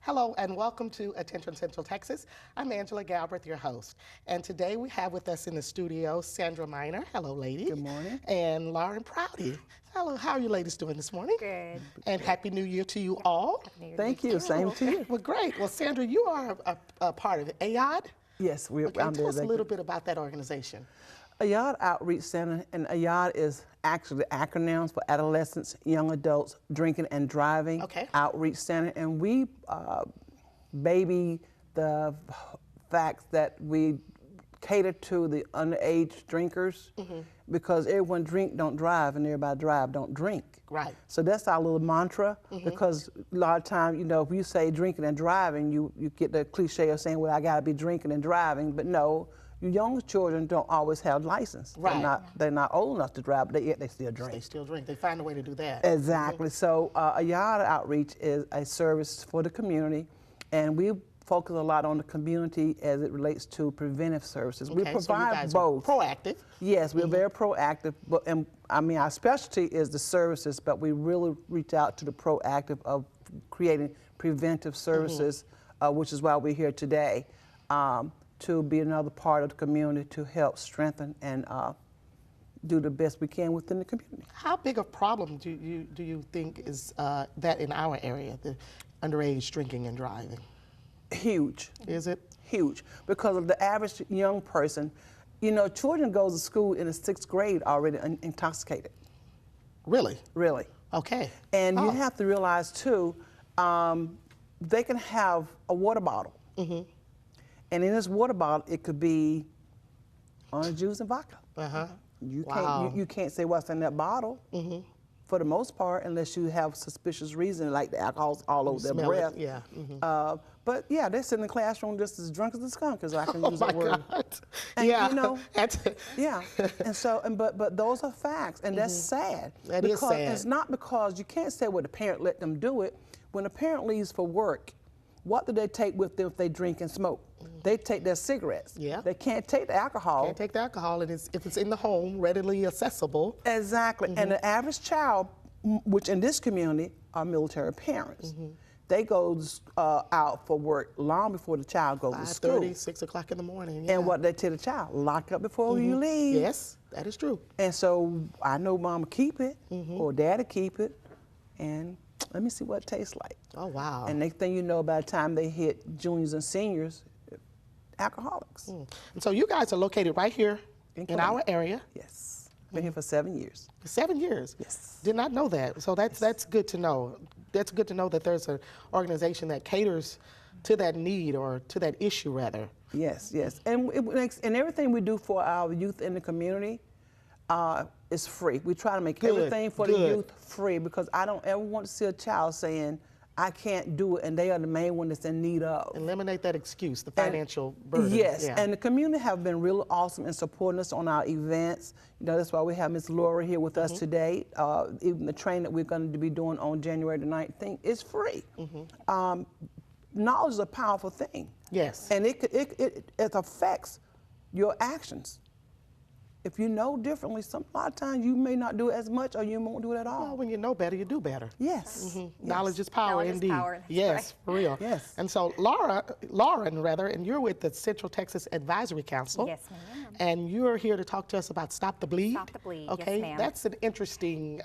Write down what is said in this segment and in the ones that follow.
Hello and welcome to Attention Central Texas. I'm Angela Galbraith, your host. And today we have with us in the studio Sandra Minor. Hello, ladies. Good morning. And Lauren Prouty. Hello, how are you ladies doing this morning? Good. And Happy New Year to you all. Thank you. Same to you. Well, great. Well, Sandra, you are a part of AYOD. Yes, Okay, tell us a little bit about that organization. AYOD Outreach Center, and AYOD is actually acronyms for Adolescents, Young Adults, Drinking and Driving Outreach Center, and we baby the fact that we cater to the underage drinkers because everyone drink, don't drive, and everybody drive, don't drink. Right. So that's our little mantra because a lot of times, you know, if you say drinking and driving, you get the cliche of saying, well, I gotta be drinking and driving, but no, you young children don't always have license. Right. They're not old enough to drive, but yet they still drink. They still drink. They find a way to do that. Exactly. So AYOD Outreach is a service for the community, and we focus a lot on the community as it relates to preventive services. We provide so you guys both. Are proactive. Yes, we're very proactive, but I mean our specialty is the services, but we really reach out to the proactive of creating preventive services, which is why we're here today, to be another part of the community to help strengthen and do the best we can within the community. How big a problem do you think is that in our area, the underage drinking and driving? Huge. Is it? Huge. Because of the average young person, you know, children go to school in the 6th grade already intoxicated. Really? Really. Okay. And you have to realize too, they can have a water bottle. And in this water bottle, it could be orange juice and vodka. You can't say what's in that bottle for the most part, unless you have suspicious reason, like the alcohol's all over their breath. But yeah, they sit in the classroom just as drunk as a skunk, as I can use that word. And, you know, and so, but those are facts, and that's sad. That is sad. It's not because you can't say, well, the parent let them do it. When a parent leaves for work, what do they take with them if they drink and smoke? They take their cigarettes. Yeah. They can't take the alcohol. Can't take the alcohol, and if it's in the home, readily accessible. Exactly. And the average child, which in this community are military parents, they go out for work long before the child goes to school. 5:30, 6 o'clock in the morning. And what they tell the child, lock up before you leave. Yes, that is true. And so I know mama keep it, or daddy keep it, and let me see what it tastes like. Oh, wow. And next thing you know, by the time they hit juniors and seniors, alcoholics. And so you guys are located right here in our area. Yes. Been here for 7 years. 7 years? Yes. Did not know that. So that's good to know. That's good to know that there's an organization that caters to that need, or to that issue rather. Yes, yes. And and everything we do for our youth in the community is free. We try to make everything for the youth free, because I don't ever want to see a child saying, I can't do it, and they are the main one that's in need of. Eliminate that excuse, the financial burden. Yes, and the community have been really awesome in supporting us on our events. You know, that's why we have Ms. Laura here with us today. Even the training that we're going to be doing on January the 19th is free. Knowledge is a powerful thing. Yes. And it affects your actions. If you know differently, a lot of times you may not do it as much, or you won't do it at all. Well, when you know better, you do better. Yes. Knowledge is power, Knowledge indeed. is power. Yes, for real. Yes. And so Lauren, and you're with the Central Texas Advisory Council. Yes, ma'am. And you're here to talk to us about Stop the Bleed. Stop the Bleed, Okay, yes, ma'am. That's an interesting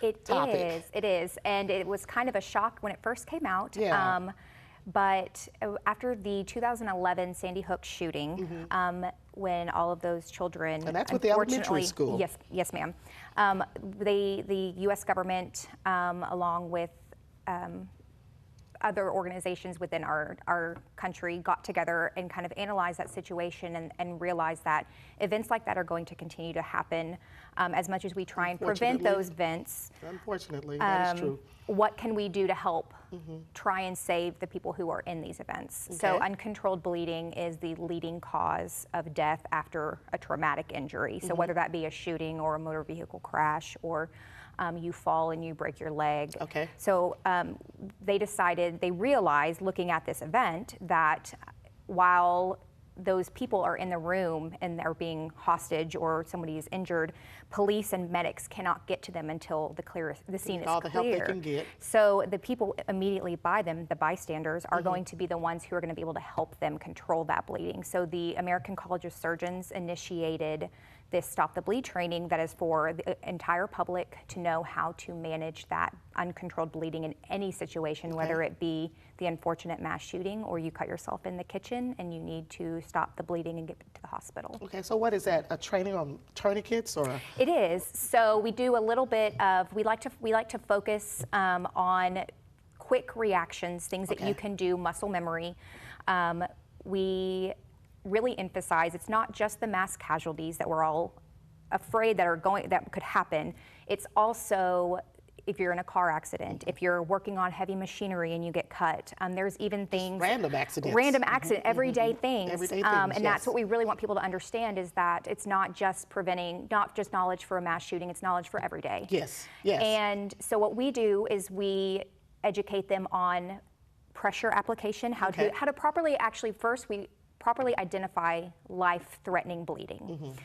It topic. is, and it was kind of a shock when it first came out. Yeah. But after the 2011 Sandy Hook shooting, when all of those children, And that's with the elementary school. Yes, ma'am. The U.S. government, along with other organizations within our country, got together and kind of analyzed that situation and realized that events like that are going to continue to happen as much as we try and prevent those events. Unfortunately, that is true. What can we do to help try and save the people who are in these events? So uncontrolled bleeding is the leading cause of death after a traumatic injury. So whether that be a shooting or a motor vehicle crash, or you fall and you break your leg. Okay. So they realized looking at this event that while those people are in the room and they're being hostage or somebody is injured, police and medics cannot get to them until the scene is all the clear. help they can get. So the people immediately by them, the bystanders, are going to be the ones who are going to be able to help them control that bleeding. So the American College of Surgeons initiated this Stop the Bleed training that is for the entire public to know how to manage that uncontrolled bleeding in any situation, whether it be the unfortunate mass shooting or you cut yourself in the kitchen and you need to stop the bleeding and get to the hospital. Okay, so what is that? A training on tourniquets or? It is. So we do a little bit of, we like to focus on quick reactions, things that you can do, muscle memory. We really emphasize it's not just the mass casualties that we're all afraid that could happen. It's also if you're in a car accident, if you're working on heavy machinery and you get cut. There's even things just random accidents. Random accident, everyday things. Everyday things, and that's what we really want people to understand is that it's not just not just knowledge for a mass shooting, it's knowledge for every day. Yes, yes. And so what we do is we educate them on pressure application, how to properly, actually first we properly identify life-threatening bleeding.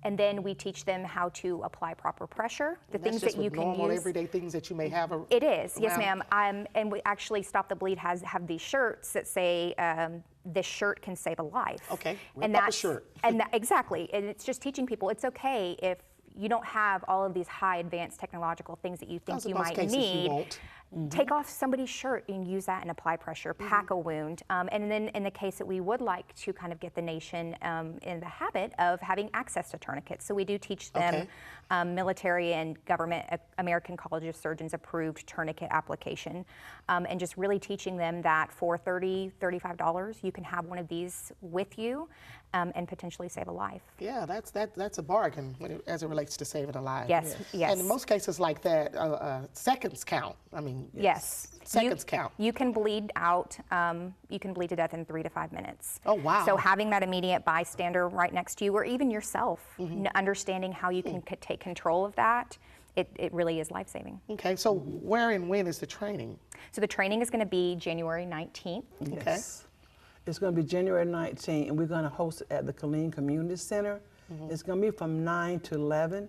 And then we teach them how to apply proper pressure, the things that you can normal use. Everyday things that you may have. It is, yes, ma'am. And we actually Stop the Bleed have these shirts that say this shirt can save a life. Okay, and that's a shirt. Exactly, and it's just teaching people it's okay if you don't have all of these high advanced technological things that you think you might need. You won't. Take off somebody's shirt and use that and apply pressure, pack a wound. And then in the case that we would like to kind of get the nation in the habit of having access to tourniquets. So we do teach them military and government, American College of Surgeons approved tourniquet application. And just really teaching them that for $30, $35, you can have one of these with you and potentially save a life. Yeah, that's a bargain as it relates to saving a life. Yes, yes. And in most cases like that, seconds count. I mean, yes. Seconds count. You can bleed out, you can bleed to death in 3 to 5 minutes. Oh, wow. So having that immediate bystander right next to you, or even yourself, understanding how you can take control of that, it really is life-saving. Okay, so where and when is the training? So the training is going to be January 19th. Okay. It's going to be January 19th, and we're going to host it at the Killeen Community Center. It's going to be from 9 to 11.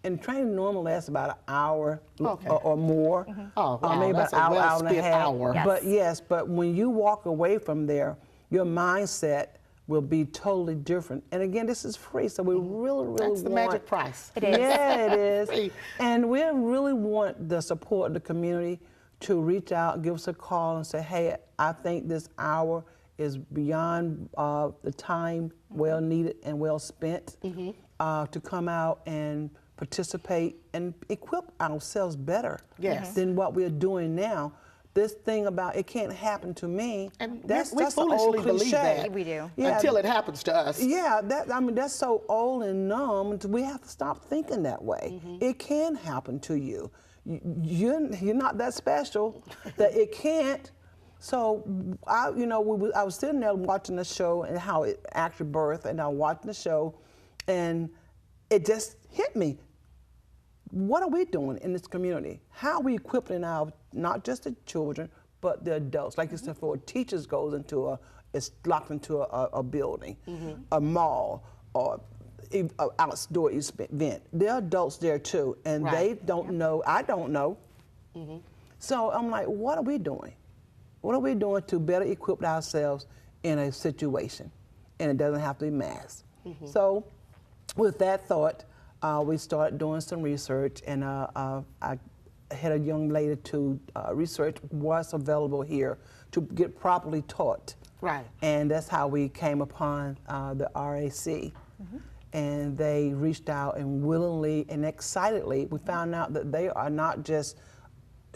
And training normally lasts about an hour or more. Oh, wow, maybe about that's an hour, a hour and a half. hour. Yes. But when you walk away from there, your mindset will be totally different. And again, this is free, so we really That's the magic price. It is. Yeah, it is. Free. And we really want the support of the community to reach out, give us a call and say, hey, I think this hour is beyond the time well needed and well spent to come out and participate and equip ourselves better than what we're doing now. This thing about it can't happen to me, And that's we an old foolishly believe cliche. that. We do. Yeah. Until it happens to us. Yeah, that's so old and numb. We have to stop thinking that way. It can happen to you. You're not that special that it can't. So I was sitting there watching the show and how it actually birthed, and I was watching the show, and it just hit me. What are we doing in this community? How are we equipping not just the children, but the adults? Like you said, for teachers goes into it's locked into a building, a mall, or an outdoor event. There are adults there too, and they don't know, I don't know. So I'm like, what are we doing? What are we doing to better equip ourselves in a situation? And it doesn't have to be mass. So with that thought, we started doing some research, and I had a young lady to research what's available here to get properly taught. Right. And that's how we came upon the RAC. And they reached out, and willingly and excitedly, we found out that they are not just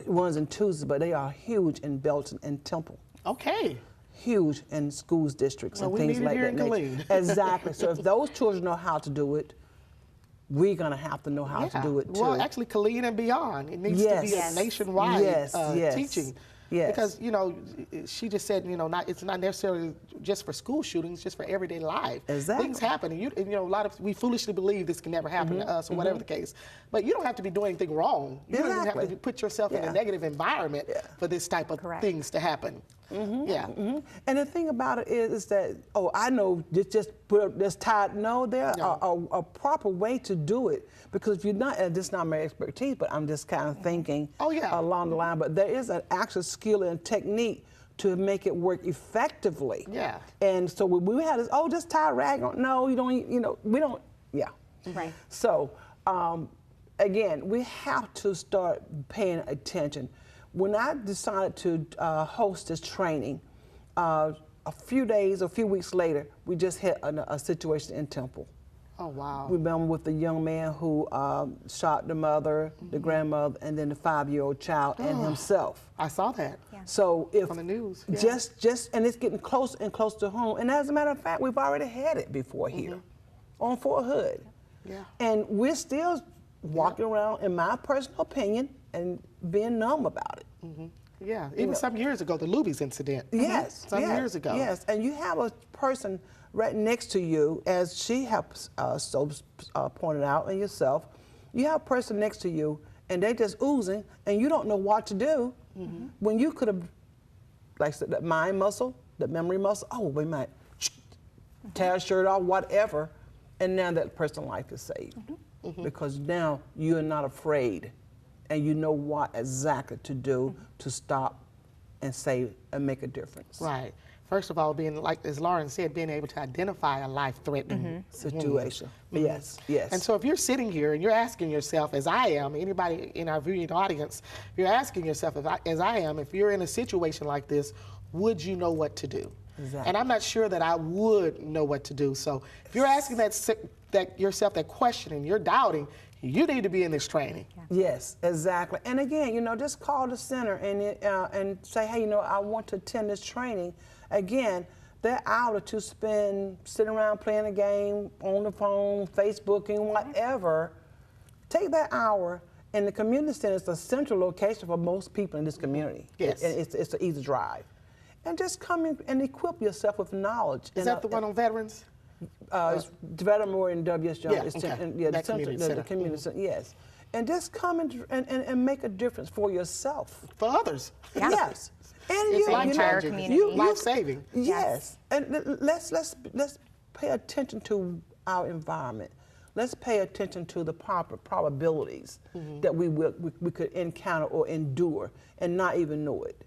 ones and twos, but they are huge in Belton and Temple. Okay. Huge in schools districts Well, and we things need it like here that in nature. Killeen. Exactly. So if those children know how to do it, we're going to have to know how to do it too. Well, actually, Killeen and beyond. It needs to be a nationwide teaching. Yes. Because, she just said, it's not necessarily just for school shootings, just for everyday life. Exactly. Things happen, and we foolishly believe this can never happen to us or whatever the case. But you don't have to be doing anything wrong. You don't even have to put yourself in a negative environment for this type of things to happen. And the thing about it is that, oh, I know, just put up this tie. No, there are a proper way to do it, because if you're not, and this is not my expertise, but I'm just kind of thinking along the line, but there is an actual skill and technique to make it work effectively. Yeah. And so when we had this, oh, just tie a rag on. No, you don't, we don't, Right. So, again, we have to start paying attention. When I decided to host this training, a few weeks later, we just had a situation in Temple. Oh, wow. We met with the young man who shot the mother, the grandmother, and then the 5-year-old child and himself. I saw that. Yeah. So if on the news, and it's getting closer and closer to home. And as a matter of fact, we've already had it before here on Fort Hood. Yeah. And we're still walking around, in my personal opinion, and being numb about it. Yeah, even some years ago, the Luby's incident. Yes. Some years ago. Yes, and you have a person right next to you, as she has pointed out, and yourself, you have a person next to you, and they're just oozing, and you don't know what to do, when you could have, like I said, that mind muscle, that memory muscle, oh, we might tear a shirt off, whatever, and now that person's life is saved. Because now you're not afraid, and you know what exactly to do to stop and save and make a difference. Right. First of all, being, like as Lauren said, being able to identify a life-threatening Situation. Yes, yes. And so if you're sitting here and you're asking yourself, as I am, anybody in our viewing audience, you're asking yourself, as I am, if you're in a situation like this, would you know what to do? Exactly. And I'm not sure that I would know what to do. So if you're asking that yourself that question and you're doubting, you need to be in this training. Yes, exactly. And again, just call the center and say, hey, I want to attend this training. Again, that hour to spend sitting around playing a game, on the phone, Facebooking, whatever, take that hour, and the community center is a central location for most people in this community. Yes. It's an easy drive. And just come in and equip yourself with knowledge. Is that the one on veterans? It's Veteran Memorial and W.S. Jones. Yeah, The community center, yes. And just come and make a difference for yourself. For others. Yeah. Yes. And It's you, life-changing, life-saving. Yes. And let's pay attention to our environment. Let's pay attention to the proper probabilities that we could encounter or endure and not even know it.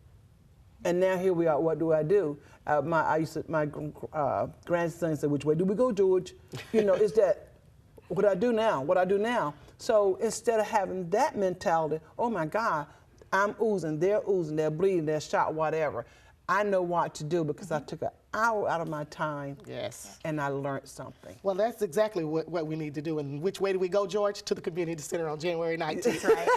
And now here we are. What do I do? My grandson said, "Which way do we go, George?" Is that what I do now? What I do now? So instead of having that mentality, oh my God, I'm oozing, they're bleeding, they're shot, whatever. I know what to do because I took an hour out of my time. Yes. And I learned something. Well, that's exactly what we need to do. And which way do we go, George? To the community center on January 19th. That's right.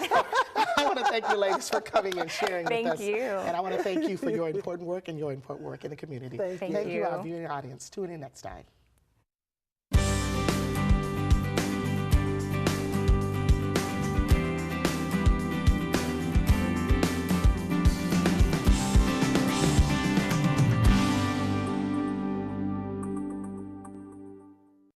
I want to thank you, ladies, for coming and sharing with us. Thank you. And I want to thank you for your important work and your important work in the community. Thank you. Thank you, our viewing audience. Tune in next time.